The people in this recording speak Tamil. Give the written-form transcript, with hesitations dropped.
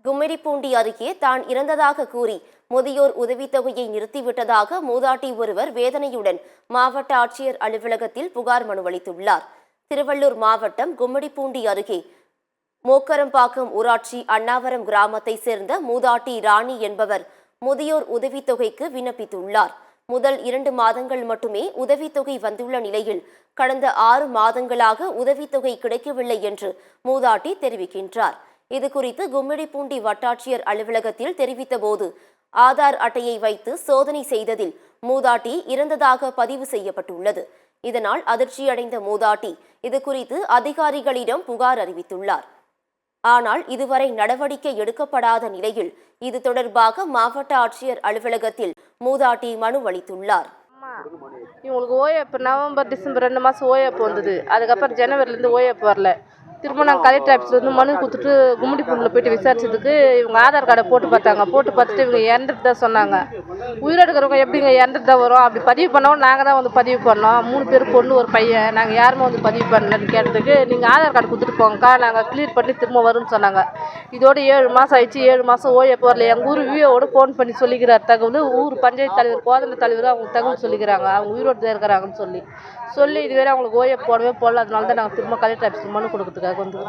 கும்மிடிப்பூண்டி அருகே தான் இறந்ததாக கூறி முதியோர் உதவித்தொகையை நிறுத்திவிட்டதாக மூதாட்டி ஒருவர் வேதனையுடன் மாவட்ட ஆட்சியர் அலுவலகத்தில் புகார் மனு அளித்துள்ளார். திருவள்ளூர் மாவட்டம் கும்மிடிப்பூண்டி அருகே மோக்கரம்பாக்கம் ஊராட்சி அண்ணாவரம் கிராமத்தை சேர்ந்த மூதாட்டி ராணி என்பவர் முதியோர் உதவித்தொகைக்கு விண்ணப்பித்துள்ளார். முதல் 2 மாதங்கள் மட்டுமே உதவித்தொகை வந்துள்ள நிலையில் கடந்த 6 மாதங்களாக உதவித்தொகை கிடைக்கவில்லை என்று மூதாட்டி தெரிவிக்கின்றார். இதுகுறித்து கும்மிடிப்பூண்டி வட்டாட்சியர் அலுவலகத்தில் தெரிவித்தபோது ஆதார் அட்டையை வைத்து சோதனை செய்ததில் மூதாட்டி இறந்ததாக பதிவு செய்யப்பட்டுள்ளது. இதனால் அதிர்ச்சியடைந்த மூதாட்டி இதுகுறித்து அதிகாரிகளிடம் புகார் அறிவித்துள்ளார். ஆனால் இதுவரை நடவடிக்கை எடுக்கப்படாத நிலையில் இது தொடர்பாக மாவட்ட ஆட்சியர் அலுவலகத்தில் மூதாட்டி மனு அளித்துள்ளார். இவங்களுக்கு ஓஏப்பு நவம்பர் டிசம்பர் 2 மாதம் ஓஏப்பு வந்தது. அதுக்கப்புறம் ஜனவரிலேருந்து ஓஏப்பு வரல. திரும்ப நாங்கள் கலெக்டர் ஆஃபீஸில் மனு கொடுத்துட்டு கும்மிடிப்பூண்டில் போயிட்டு விசாரிச்சதுக்கு இவங்க ஆதார் கார்டை போட்டு பார்த்தாங்க. போட்டு பார்த்துட்டு இவங்க இறந்துட்டு தான் சொன்னாங்க. உயிரோடு இருக்கிறவங்க எப்படிங்க இறந்துட்டு தான் வரும்? அப்படி பதிவு பண்ணவும் நாங்கள் தான் வந்து பதிவு பண்ணோம். 3 பேர் பொண்ணு ஒரு பையன். நாங்கள் யாருமே வந்து பதிவு பண்ணலன்னு கேட்டதுக்கு நீங்கள் ஆதார் கார்டு கொடுத்துட்டு போங்கக்கா, நாங்கள் கிளியர் பண்ணி திரும்ப வரும்னு சொன்னாங்க. இதோடு 7 மாதம் ஆயிடுச்சு. 7 மாதம் ஓஏப்பு வரல. எங்கள் ஊர் விஓவோட ஃபோன் பண்ணி சொல்லிக்கிறார் தகவல். ஊர் பஞ்சாயத்து தலைவர் கோதண்ட தலைவர் அவங்க தகவல் சொல்லிக்கிறாங்க. அவங்க உயிரோடு தான் இருக்கிறாங்கன்னு சொல்லி இதுவரை அவங்களுக்கு ஓஏப்பு போடவே போடல. அதனால தான் நாங்கள் திரும்ப கலெக்டர் ஆஃபீஸில் மனு கொடுக்கறதுக்காக வந்து